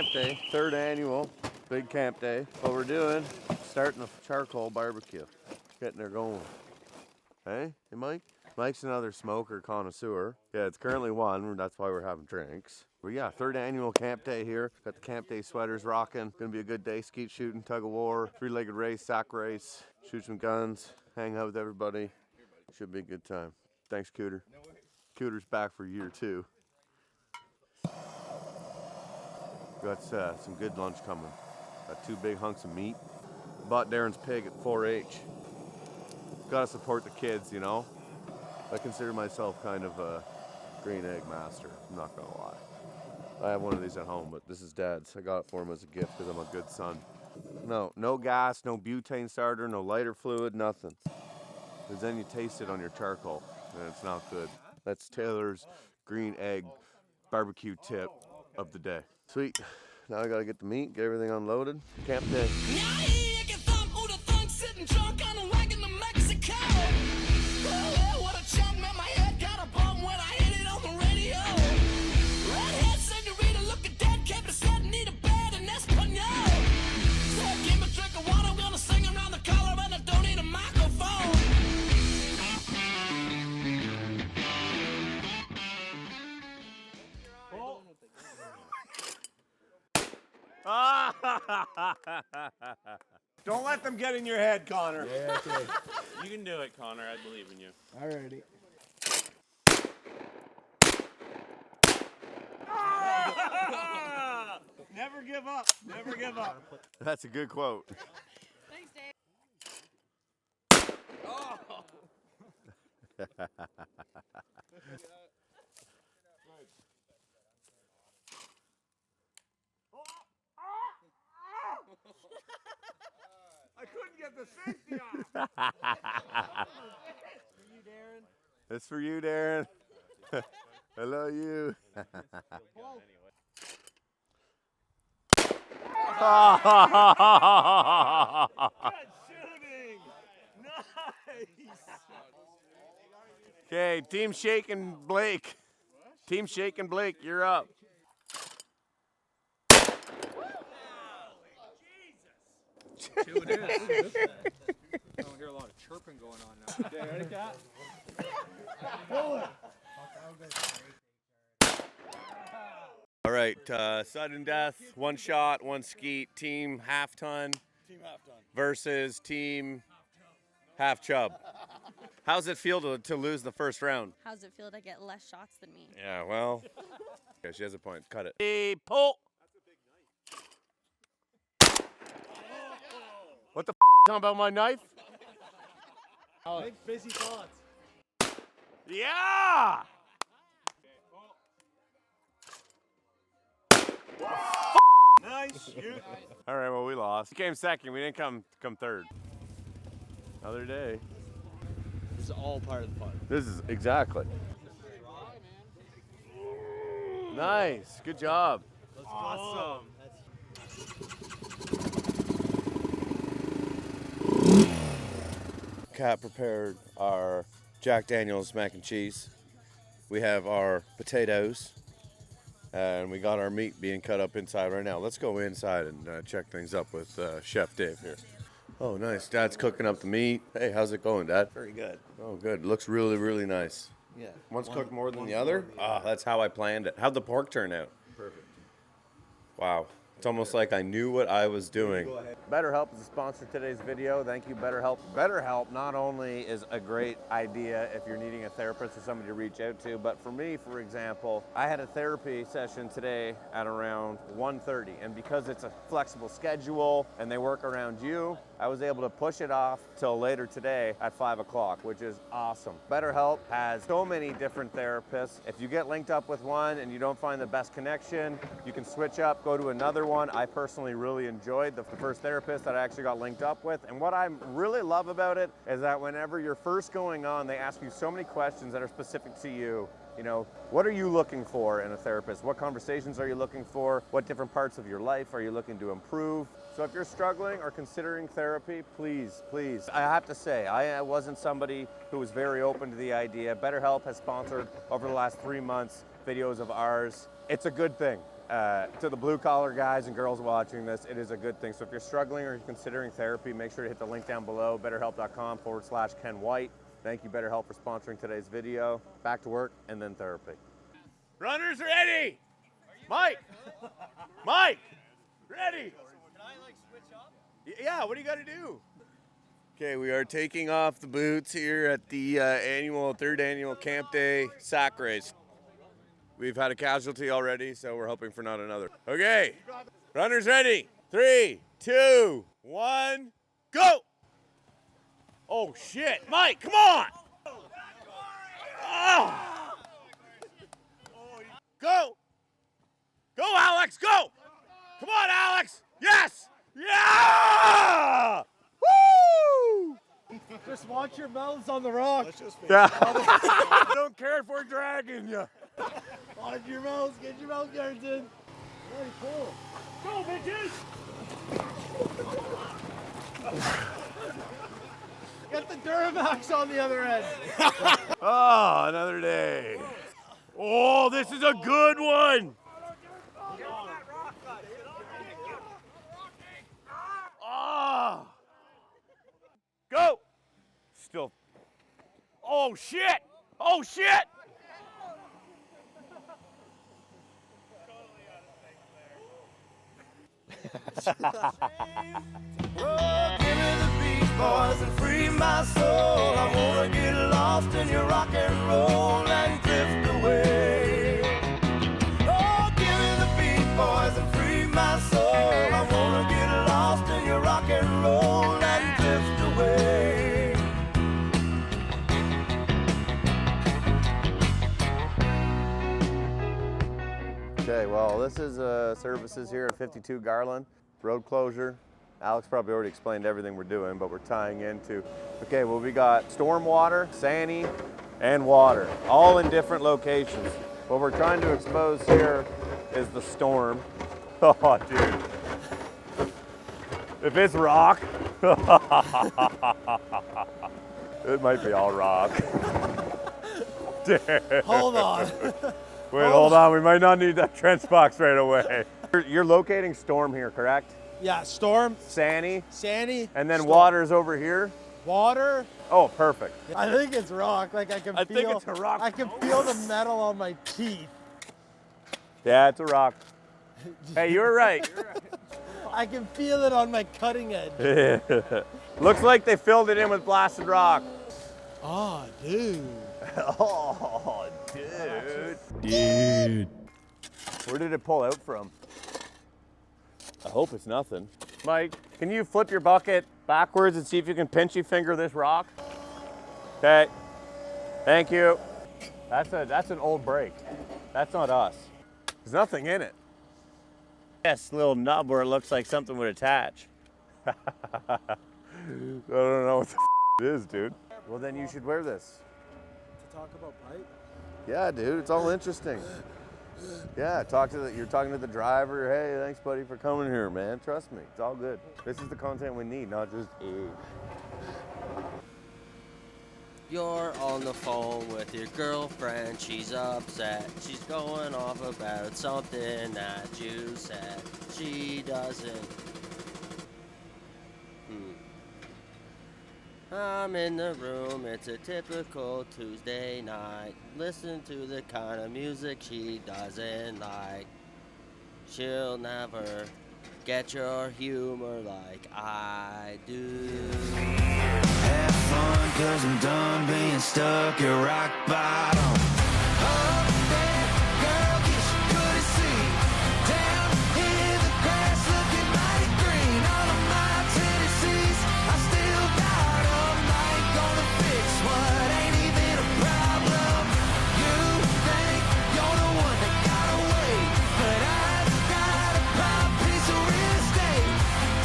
camp day, third annual big camp day. What we're doing, starting a charcoal barbecue, getting her going. Hey Mike? Mike's another smoker connoisseur. Yeah, it's currently 1, that's why we're having drinks. But yeah, third annual camp day here. Got the camp day sweaters rocking. Gonna be a good day, skeet shooting, tug of war, 3-legged race, sack race, shoot some guns, hang out with everybody. Should be a good time. Thanks, Cooter. Cooter's back for year 2. Got some good lunch coming. Got 2 big hunks of meat. Bought Darren's pig at 4-H. Gotta support the kids, you know? I consider myself kind of a green egg master, I'm not gonna lie. I have one of these at home, but this is Dad's. I got it for him as a gift because I'm a good son. No gas, no butane starter, no lighter fluid, nothing. Because then you taste it on your charcoal, and it's not good. That's Taylor's green egg barbecue tip of the day. Sweet. Now I gotta get the meat, get everything unloaded. Camp day. Don't let them get in your head, Connor. Yeah, okay. You can do it, Connor. I believe in you. Alrighty. Never give up. Never give up. That's a good quote. Thanks, Dave. Oh. I couldn't get the safety off. For you, Darren. It's for you, Darren. I love you. Good shooting. Nice. Okay, Team Shake and Blake. Team Shake and Blake, you're up. Two it is. I don't hear a lot of chirping going on now. Okay, ready, Cat? All right, sudden death, 1 shot, 1 skeet, team half ton versus team half chub. How's it feel to lose the first round? How's it feel to get less shots than me? Yeah, well, yeah, she has a point. Cut it. Hey, pull. What the talking about my knife? Big busy thoughts. Yeah! Nice shoot. All right, well, we lost. We came second. We didn't come third. Another day. This is all part of the fun. This is exactly. Nice. Good job. Awesome. Kat prepared our Jack Daniel's mac and cheese. We have our potatoes, and we got our meat being cut up inside right now. Let's go inside and check things up with Chef Dave here. Oh, nice. Dad's cooking up the meat. Hey, how's it going, Dad? Very good. Oh, good. Looks really, really nice. Yeah. One's cooked more than the other? Ah, that's how I planned it. How'd the pork turn out? Perfect. Wow. It's almost like I knew what I was doing. BetterHelp is the sponsor of today's video. Thank you, BetterHelp. BetterHelp not only is a great idea if you're needing a therapist or somebody to reach out to, but for me, for example, I had a therapy session today at around 1:30, and because it's a flexible schedule and they work around you, I was able to push it off till later today at 5 o'clock, which is awesome. BetterHelp has so many different therapists. If you get linked up with one and you don't find the best connection, you can switch up, go to another one. I personally really enjoyed the first therapist that I actually got linked up with. And what I really love about it is that whenever you're first going on, they ask you so many questions that are specific to you. You know, what are you looking for in a therapist? What conversations are you looking for? What different parts of your life are you looking to improve? So if you're struggling or considering therapy, please, please. I have to say, I wasn't somebody who was very open to the idea. BetterHelp has sponsored over the last 3 months videos of ours. It's a good thing. to the blue collar guys and girls watching this, it is a good thing. So if you're struggling or you're considering therapy, make sure to hit the link down below, betterhelp.com/Ken White. Thank you, BetterHelp, for sponsoring today's video. Back to work and then therapy. Runners ready! Mike! Mike! Ready! Can I like switch up? Yeah, what do you got to do? Okay, we are taking off the boots here at the third annual Camp Day sack race. We've had a casualty already, so we're hoping for not another. Okay, runners ready. 3, 2, 1, go! Oh shit, Mike, come on! Oh. Go! Go, Alex, go! Come on, Alex! Yes! Yeah! Woo! Just watch your mouths on the rocks. Yeah. I don't care if we're dragging you. Watch your mouths. Get your mouth guards in. Very cool. Go, bitches! Get the Duramax on the other end. Oh, another day. Oh, this is a good one. Oh. Go. Still. Oh, shit. Oh, shit. Oh, give me the beat, boys, and free my soul. I wanna get lost in your rock and roll and drift away. Oh, give me the beat, boys, and free my soul. I wanna get lost in your rock and roll and drift away. Okay, well, this is services here at 52 Garland. Road closure. Alex probably already explained everything we're doing, but we're tying into, okay, well, we got storm water, sani, and water, all in different locations. What we're trying to expose here is the storm. Oh, dude. If it's rock, it might be all rock. Dude. Hold on. Wait, hold on. We might not need that trench box right away. You're locating storm here, correct? Yeah, storm, Sani, sandy, and then storm. water's over here. Water. Oh, perfect. I think it's rock. Like I can I feel. think it's a rock. I can feel the metal on my teeth. Yeah, it's a rock. Hey, you were right. I can feel it on my cutting edge. Looks like they filled it in with blasted rock. Oh, dude. Oh, dude. Dude. Where did it pull out from? I hope it's nothing. Mike, can you flip your bucket backwards and see if you can pinchy finger this rock? Okay. Thank you. That's an old brake. That's not us. There's nothing in it. Yes, little nub where it looks like something would attach. I don't know what the it is, dude. Well, then you should wear this. To talk about pipe? Yeah, dude, it's all interesting. Yeah, you're talking to the driver. Hey, thanks, buddy, for coming here, man. Trust me, it's all good. This is the content we need, not just. You're on the phone with your girlfriend, she's upset. She's going off about something that you said. She doesn't. I'm in the room, it's a typical Tuesday night. Listen to the kind of music she doesn't like. She'll never get your humor like I do. Have fun, 'cause I'm done being stuck at rock bottom. Up there, girl, get your good seat. Down here, the grass looking mighty green. All of my Tennessees, I still got 'em. I ain't gonna fix what ain't even a problem. You think you're the one that got away, but I've got a prime piece of real estate.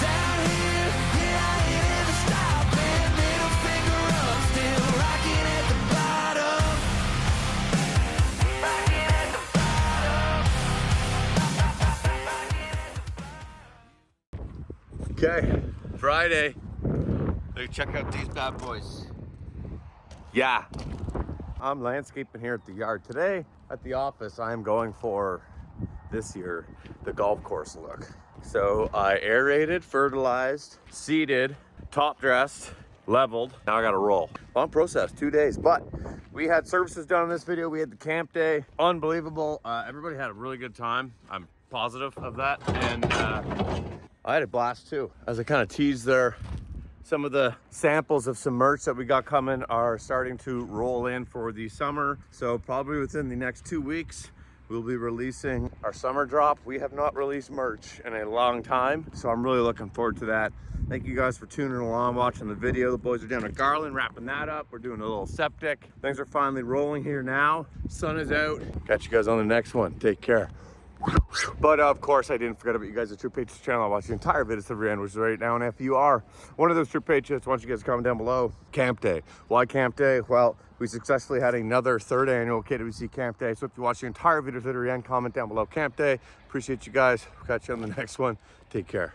Down here, yeah, I ain't ever stopping. Middle finger up, still rocking at the bottom. Rocking at the bottom. Okay, Friday. Let's check out these bad boys. Yeah. I'm landscaping here at the yard. Today at the office, I am going for this year the golf course look. So I aerated, fertilized, seeded, top dressed, leveled. Now I gotta roll. Long process, 2 days, but we had services done in this video. We had the camp day, unbelievable. Everybody had a really good time. I'm positive of that. And I had a blast too. As I kind of teased there, some of the samples of some merch that we got coming are starting to roll in for the summer. So probably within the next 2 weeks, we'll be releasing our summer drop. We have not released merch in a long time, so I'm really looking forward to that. Thank you guys for tuning along, watching the video. The boys are down at Garland, wrapping that up. We're doing a little septic. Things are finally rolling here now. Sun is out. Catch you guys on the next one. Take care. But of course, I didn't forget about you guys at True Patriots channel. I watch the entire video to the end, which is right now. And if you are one of those True Patriots, why don't you guys comment down below? Camp day. Why camp day? Well, we successfully had another 3rd annual KWC camp day. So if you watch the entire video to the end, comment down below camp day. Appreciate you guys. Catch you on the next one. Take care.